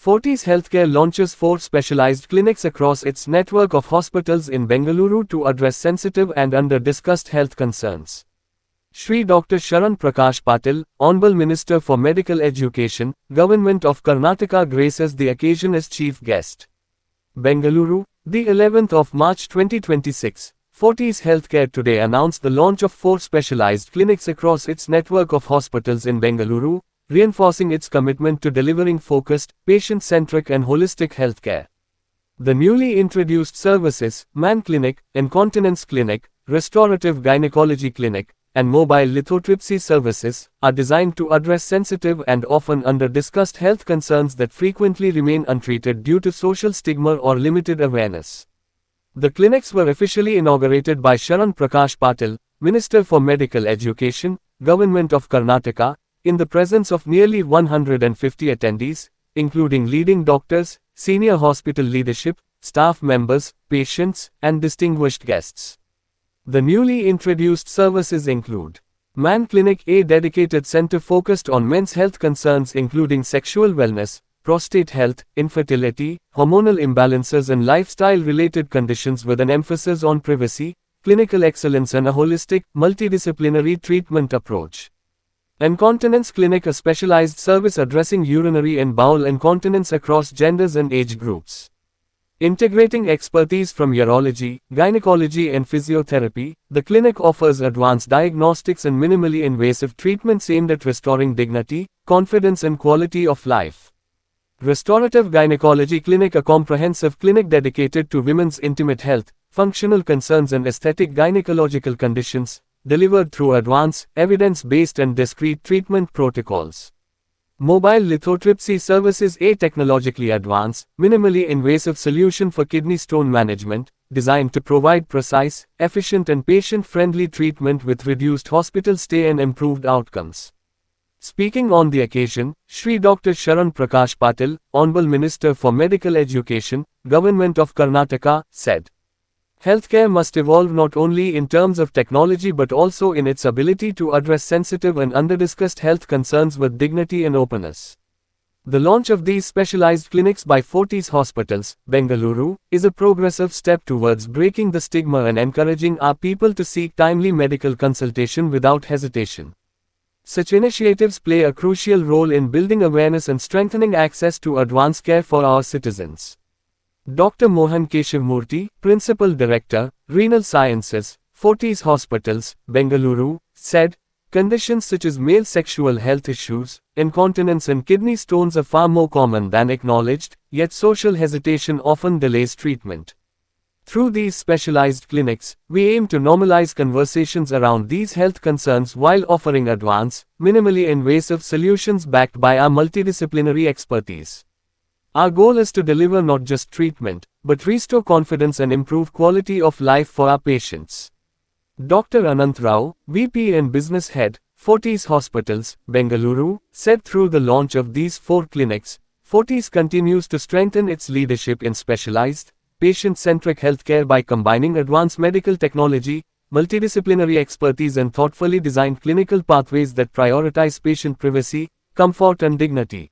Fortis Healthcare launches 4 specialized clinics across its network of hospitals in Bengaluru to address sensitive and under-discussed health concerns. Shri Dr. Sharan Prakash Patil, Honorable Minister for Medical Education, Government of Karnataka graces the occasion as chief guest. Bengaluru, the 11th of March 2026. Fortis Healthcare today announced the launch of 4 specialized clinics across its network of hospitals in Bengaluru, reinforcing its commitment to delivering focused, patient-centric and holistic healthcare. The newly introduced services, Man Clinic, Incontinence Clinic, Restorative Gynecology Clinic, and Mobile Lithotripsy services, are designed to address sensitive and often under-discussed health concerns that frequently remain untreated due to social stigma or limited awareness. The clinics were officially inaugurated by Sharan Prakash Patil, Minister for Medical Education, Government of Karnataka, in the presence of nearly 150 attendees, including leading doctors, senior hospital leadership, staff members, patients, and distinguished guests. The newly introduced services include Man Clinic, a dedicated center focused on men's health concerns including sexual wellness, prostate health, infertility, hormonal imbalances and lifestyle-related conditions with an emphasis on privacy, clinical excellence and a holistic, multidisciplinary treatment approach. Incontinence Clinic, a specialized service addressing urinary and bowel incontinence across genders and age groups. Integrating expertise from urology, gynecology and physiotherapy, the clinic offers advanced diagnostics and minimally invasive treatments aimed at restoring dignity, confidence and quality of life. Restorative Gynecology Clinic, a comprehensive clinic dedicated to women's intimate health, functional concerns and aesthetic gynecological conditions, delivered through advanced, evidence-based and discrete treatment protocols. Mobile Lithotripsy services, a technologically advanced, minimally invasive solution for kidney stone management, designed to provide precise, efficient and patient-friendly treatment with reduced hospital stay and improved outcomes. Speaking on the occasion, Shri Dr. Sharan Prakash Patil, Honorable Minister for Medical Education, Government of Karnataka, said, "Healthcare must evolve not only in terms of technology but also in its ability to address sensitive and under-discussed health concerns with dignity and openness." The launch of these specialized clinics by Fortis Hospitals, Bengaluru, is a progressive step towards breaking the stigma and encouraging our people to seek timely medical consultation without hesitation. Such initiatives play a crucial role in building awareness and strengthening access to advanced care for our citizens. Dr. Mohan Keshavmurthy, Principal Director, Renal Sciences, Fortis Hospitals, Bengaluru, said, "Conditions such as male sexual health issues, incontinence and kidney stones are far more common than acknowledged, yet social hesitation often delays treatment. Through these specialized clinics, we aim to normalize conversations around these health concerns while offering advanced, minimally invasive solutions backed by our multidisciplinary expertise. Our goal is to deliver not just treatment, but restore confidence and improve quality of life for our patients." Dr. Anant Rao, VP and Business Head, Fortis Hospitals, Bengaluru, said through the launch of these 4 clinics, Fortis continues to strengthen its leadership in specialized, patient-centric healthcare by combining advanced medical technology, multidisciplinary expertise and thoughtfully designed clinical pathways that prioritize patient privacy, comfort and dignity.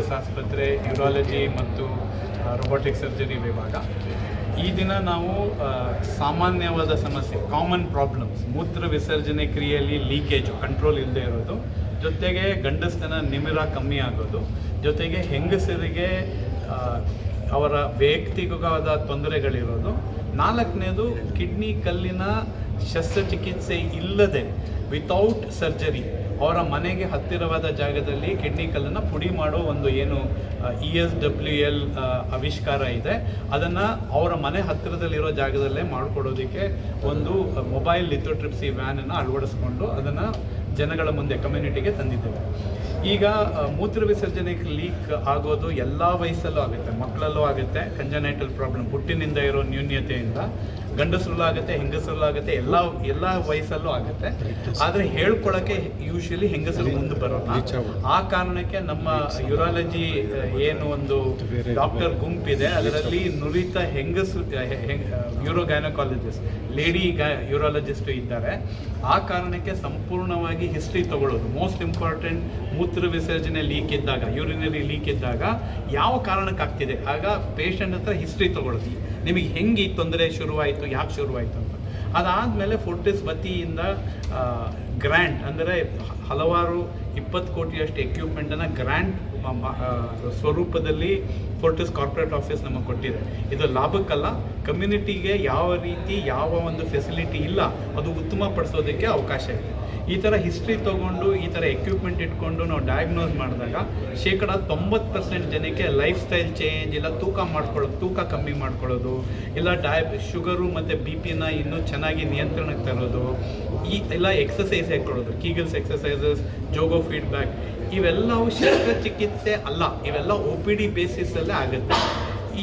S ಆಸ್ಪತ್ರೆ urology ಮತ್ತು robotic surgery ವಿಭಾಗ. ಈ ದಿನ ನಾವು ಸಾಮಾನ್ಯವಾದ ಸಮಸ್ಯೆ, common problems, ಮೂತ್ರ ವಿಸರ್ಜನೆ ಕ್ರಿಯೆಯಲ್ಲಿ ಲೀಕೇಜು ಕಂಟ್ರೋಲ್ ಇಲ್ಲದೆ ಇರೋದು, ಜೊತೆಗೆ ಗಂಡಸ್ತನ ನಿಮಿರ ಕಮ್ಮಿ ಆಗೋದು, ಜೊತೆಗೆ ಹೆಂಗಸರಿಗೆ ಅವರ ವೈಯಕ್ತಿಕವಾದ ತೊಂದರೆಗಳಿರೋದು, 4ನೇದು ಕಿಡ್ನಿ ಕಲ್ಲಿನ ಶಸ್ತ್ರಚಿಕಿತ್ಸೆ ಇಲ್ಲದೆ ವಿತೌಟ್ ಸರ್ಜರಿ ಅವರ ಮನೆಗೆ ಹತ್ತಿರವಾದ ಜಾಗದಲ್ಲಿ ಕಿಡ್ನಿ ಕಲ್ಲನ್ನು ಪುಡಿ ಮಾಡೋ ಒಂದು ಏನು ESWL ಆವಿಷ್ಕಾರ ಇದೆ, ಅದನ್ನು ಅವರ ಮನೆ ಹತ್ತಿರದಲ್ಲಿರೋ ಜಾಗದಲ್ಲೇ ಮಾಡಿಕೊಡೋದಕ್ಕೆ ಒಂದು ಮೊಬೈಲ್ ಲಿಥೋಟ್ರಿಪ್ಸಿ ವ್ಯಾನನ್ನು ಅಳವಡಿಸ್ಕೊಂಡು ಅದನ್ನು ಜನಗಳ ಮುಂದೆ ಕಮ್ಯುನಿಟಿಗೆ ತಂದಿದ್ದೇವೆ. ಈಗ ಮೂತ್ರ ವಿಸರ್ಜನೆ ಲೀಕ್ ಆಗೋದು ಎಲ್ಲ ವಯಸ್ಸಲ್ಲೂ ಆಗುತ್ತೆ, ಮಕ್ಕಳಲ್ಲೂ ಆಗುತ್ತೆ, ಕಂಜನೈಟಲ್ ಪ್ರಾಬ್ಲಮ್ ಹುಟ್ಟಿನಿಂದ ಇರೋ ನ್ಯೂನ್ಯತೆಯಿಂದ, ಗಂಡಸರಲ್ಲೂ ಆಗುತ್ತೆ, ಹೆಂಗಸರಲ್ಲೂ ಆಗುತ್ತೆ, ಎಲ್ಲ ವಯಸ್ಸಲ್ಲೂ ಆಗುತ್ತೆ. ಆದರೆ ಹೇಳ್ಕೊಳಕ್ಕೆ ಯೂಶಲಿ ಹೆಂಗಸರು ಮುಂದೆ ಬರೋಲ್ಲ. ಆ ಕಾರಣಕ್ಕೆ ನಮ್ಮ ಯೂರಾಲಜಿ ಏನು ಒಂದು ಡಾಕ್ಟರ್ ಗುಂಪಿದೆ, ಅದರಲ್ಲಿ ನುರಿತ ಹೆಂಗಸು ಯೂರೋಗೈನಕಾಲಜಿಸ್ಟ್, ಲೇಡಿ ಯೂರಾಲಜಿಸ್ಟ್ ಇದ್ದಾರೆ. ಆ ಕಾರಣಕ್ಕೆ ಸಂಪೂರ್ಣವಾಗಿ ಹಿಸ್ಟ್ರಿ ತಗೊಳ್ಳೋದು ಮೋಸ್ಟ್ ಇಂಪಾರ್ಟೆಂಟ್. ಮೂತ್ರ ವಿಸರ್ಜನೆ ಲೀಕ್ ಇದ್ದಾಗ, ಯೂರಿನರಿ ಲೀಕ್ ಇದ್ದಾಗ ಯಾವ ಕಾರಣಕ್ಕಾಗ್ತಿದೆ, ಆಗ ಪೇಷಂಟ್ ಹತ್ರ ಹಿಸ್ಟ್ರಿ ತಗೊಳ್ಳೋದು, ನಿಮಗೆ ಹೆಂಗೆ ಈ ತೊಂದರೆ ಶುರುವಾಯಿತು, ಯಾಕೆ ಶುರುವಾಯಿತು ಅಂತ. ಅದಾದಮೇಲೆ ಫೋರ್ಟಿಸ್ ವತಿಯಿಂದ ಗ್ರ್ಯಾಂಟ್, ಅಂದರೆ ಹಲವಾರು 20 ಕೋಟಿಯಷ್ಟು ಎಕ್ವಿಪ್ಮೆಂಟನ್ನು ಗ್ರ್ಯಾಂಟ್ ಸ್ವರೂಪದಲ್ಲಿ ಫೋರ್ಟಿಸ್ ಕಾರ್ಪೊರೇಟ್ ಆಫೀಸ್ ನಮಗೆ ಕೊಟ್ಟಿದೆ. ಇದು ಲಾಭಕ್ಕಲ್ಲ, ಕಮ್ಯುನಿಟಿಗೆ ಯಾವ ರೀತಿ ಯಾವ ಒಂದು ಫೆಸಿಲಿಟಿ ಇಲ್ಲ ಅದು ಉತ್ತಮಪಡಿಸೋದಕ್ಕೆ ಅವಕಾಶ ಇದೆ. ಈ ಥರ ಹಿಸ್ಟ್ರಿ ತೊಗೊಂಡು ಈ ಥರ ಎಕ್ವಿಪ್ಮೆಂಟ್ ಇಟ್ಕೊಂಡು ನಾವು ಡಯಾಗ್ನೋಸ್ ಮಾಡಿದಾಗ 90% ಜನಕ್ಕೆ ಲೈಫ್ ಸ್ಟೈಲ್ ಚೇಂಜ್, ಇಲ್ಲ ತೂಕ ಕಮ್ಮಿ ಮಾಡ್ಕೊಳ್ಳೋದು, ಇಲ್ಲ ಶುಗರು ಮತ್ತು BP ಇನ್ನೂ ಚೆನ್ನಾಗಿ ನಿಯಂತ್ರಣಕ್ಕೆ ತರೋದು, ಇಲ್ಲ ಎಕ್ಸಸೈಸ್ ಕೊಡೋದು, ಕೀಗಲ್ಸ್ ಎಕ್ಸಸೈಸಸ್, ಜೋಗೋ ಫೀಡ್ಬ್ಯಾಕ್, ಇವೆಲ್ಲವೂ ಶಸ್ತ್ರಚಿಕಿತ್ಸೆ ಅಲ್ಲ, ಇವೆಲ್ಲ OPD ಬೇಸಿಸಲ್ಲೇ ಆಗುತ್ತೆ.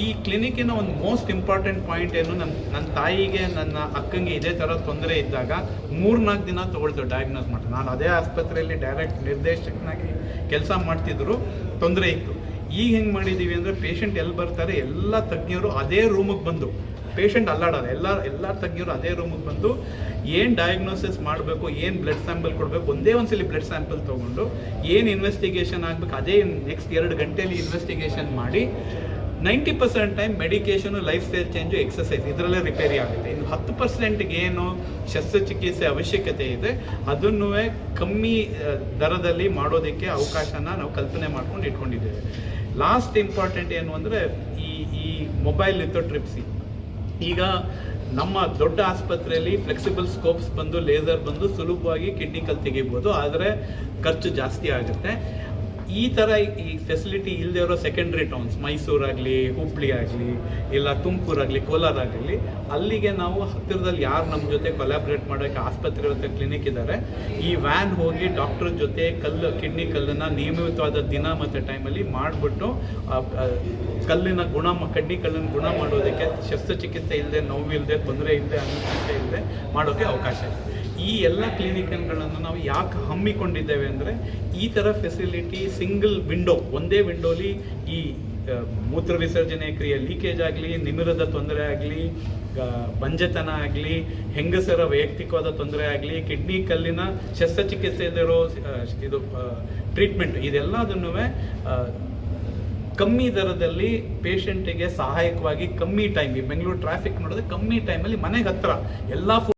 ಈ ಕ್ಲಿನಿಕ್ಕಿನ ಒಂದು ಮೋಸ್ಟ್ ಇಂಪಾರ್ಟೆಂಟ್ ಪಾಯಿಂಟ್ ಏನು, ನನ್ನ ತಾಯಿಗೆ ನನ್ನ ಅಕ್ಕಂಗೆ ಇದೇ ಥರ ತೊಂದರೆ ಇದ್ದಾಗ 3-4 ದಿನ ತೊಗೊಳ್ತೇವೆ ಡಯಾಗ್ನೋಸ್ ಮಾಡಿ. ನಾನು ಅದೇ ಆಸ್ಪತ್ರೆಯಲ್ಲಿ ಡೈರೆಕ್ಟ್ ನಿರ್ದೇಶಕನಾಗಿ ಕೆಲಸ ಮಾಡ್ತಿದ್ರು, ತೊಂದರೆ ಇತ್ತು. ಈಗ ಹೆಂಗೆ ಮಾಡಿದ್ದೀವಿ ಅಂದರೆ ಪೇಷಂಟ್ ಎಲ್ಲಿ ಬರ್ತಾರೆ ಎಲ್ಲ ತಜ್ಞರು ಅದೇ ರೂಮಿಗೆ ಬಂದು, ಪೇಷಂಟ್ ಅಲ್ಲಾಡೋದು, ಎಲ್ಲ ತಜ್ಞರು ಅದೇ ರೂಮಿಗೆ ಬಂದು ಏನು ಡಯಾಗ್ನೋಸಿಸ್ ಮಾಡಬೇಕು, ಏನು ಬ್ಲಡ್ ಸ್ಯಾಂಪಲ್ ಕೊಡಬೇಕು, ಒಂದೇ ಒಂದ್ಸಲಿ ಬ್ಲಡ್ ಸ್ಯಾಂಪಲ್ ತೊಗೊಂಡು ಏನು ಇನ್ವೆಸ್ಟಿಗೇಷನ್ ಆಗಬೇಕು ಅದೇ ನೆಕ್ಸ್ಟ್ 2 ಗಂಟೆಯಲ್ಲಿ ಇನ್ವೆಸ್ಟಿಗೇಷನ್ ಮಾಡಿ 90% time medication, lifestyle change, exercise ಇದರಲ್ಲೇ ರಿಪೇರಿ ಆಗುತ್ತೆ. ಇನ್ನು 10%ಗೆ ಏನು ಶಸ್ತ್ರಚಿಕಿತ್ಸೆ ಅವಶ್ಯಕತೆ ಇದೆ ಅದನ್ನು ಕಮ್ಮಿ ದರದಲ್ಲಿ ಮಾಡೋದಕ್ಕೆ ಅವಕಾಶನ ನಾವು ಕಲ್ಪನೆ ಮಾಡ್ಕೊಂಡು ಇಟ್ಕೊಂಡಿದ್ದೇವೆ. ಲಾಸ್ಟ್ ಇಂಪಾರ್ಟೆಂಟ್ ಏನು ಅಂದರೆ ಈ ಮೊಬೈಲ್ ಲಿಥೋಟ್ರಿಪ್ಸಿ. ಈಗ ನಮ್ಮ ದೊಡ್ಡ ಆಸ್ಪತ್ರೆಯಲ್ಲಿ ಫ್ಲೆಕ್ಸಿಬಲ್ ಸ್ಕೋಪ್ಸ್ ಬಂದು, ಲೇಸರ್ ಬಂದು ಸುಲಭವಾಗಿ ಕಿಡ್ನಿ ಕಲ್ ತೆಗಿಬೋದು, ಆದರೆ ಖರ್ಚು ಜಾಸ್ತಿ ಆಗುತ್ತೆ. ಈ ಥರ ಈ ಫೆಸಿಲಿಟಿ ಇಲ್ಲದೆ ಇರೋ ಸೆಕೆಂಡ್ರಿ ಟೌನ್ಸ್, ಮೈಸೂರಾಗಲಿ, ಹುಬ್ಳಿ ಆಗಲಿ, ಇಲ್ಲ ತುಮಕೂರಾಗಲಿ, ಕೋಲಾರ ಆಗಲಿ, ಅಲ್ಲಿಗೆ ನಾವು ಹತ್ತಿರದಲ್ಲಿ ಯಾರು ನಮ್ಮ ಜೊತೆ ಕೊಲಾಬ್ರೇಟ್ ಮಾಡೋಕ್ಕೆ ಆಸ್ಪತ್ರೆ ಇರುತ್ತೆ, ಕ್ಲಿನಿಕ್ ಇದ್ದಾರೆ, ಈ ವ್ಯಾನ್ ಹೋಗಿ ಡಾಕ್ಟರ್ ಜೊತೆ ಕಿಡ್ನಿ ಕಲ್ಲನ್ನು ನಿಯಮಿತವಾದ ದಿನ ಮತ್ತು ಟೈಮಲ್ಲಿ ಮಾಡಿಬಿಟ್ಟು ಕಿಡ್ನಿ ಕಲ್ಲನ್ನು ಗುಣ ಮಾಡೋದಕ್ಕೆ ಶಸ್ತ್ರಚಿಕಿತ್ಸೆ ಇಲ್ಲದೆ, ನೋವಿಲ್ಲದೆ, ತೊಂದರೆ ಇಲ್ಲದೆ, ಅನುಚಿತೆ ಇಲ್ಲದೆ ಮಾಡೋಕ್ಕೆ ಅವಕಾಶ ಇದೆ. ಈ ಎಲ್ಲ ಕ್ಲಿನಿಕ್ಗಳನ್ನು ನಾವು ಯಾಕೆ ಹಮ್ಮಿಕೊಂಡಿದ್ದೇವೆ ಅಂದರೆ ಈ ಥರ ಫೆಸಿಲಿಟಿ ಸಿಂಗಲ್ ವಿಂಡೋ, ಒಂದೇ ವಿಂಡೋಲಿ ಈ ಮೂತ್ರ ವಿಸರ್ಜನೆ ಕ್ರಿಯೆ ಲೀಕೇಜ್ ಆಗಲಿ, ನಿಮಿರದ ತೊಂದರೆ ಆಗಲಿ, ಬಂಜೆತನ ಆಗಲಿ, ಹೆಂಗಸರ ವೈಯಕ್ತಿಕವಾದ ತೊಂದರೆ ಆಗಲಿ, ಕಿಡ್ನಿ ಕಲ್ಲಿನ ಶಸ್ತ್ರಚಿಕಿತ್ಸೆ ಇರೋ ಇದು ಟ್ರೀಟ್ಮೆಂಟ್, ಇದೆಲ್ಲದನ್ನೂ ಕಮ್ಮಿ ದರದಲ್ಲಿ ಪೇಷಂಟಿಗೆ ಸಹಾಯಕವಾಗಿ ಕಮ್ಮಿ ಟೈಮ್, ಈ ಬೆಂಗಳೂರು ಟ್ರಾಫಿಕ್ ನೋಡಿದ್ರೆ ಕಮ್ಮಿ ಟೈಮಲ್ಲಿ ಮನೆಗೆ ಹತ್ತಿರ ಎಲ್ಲ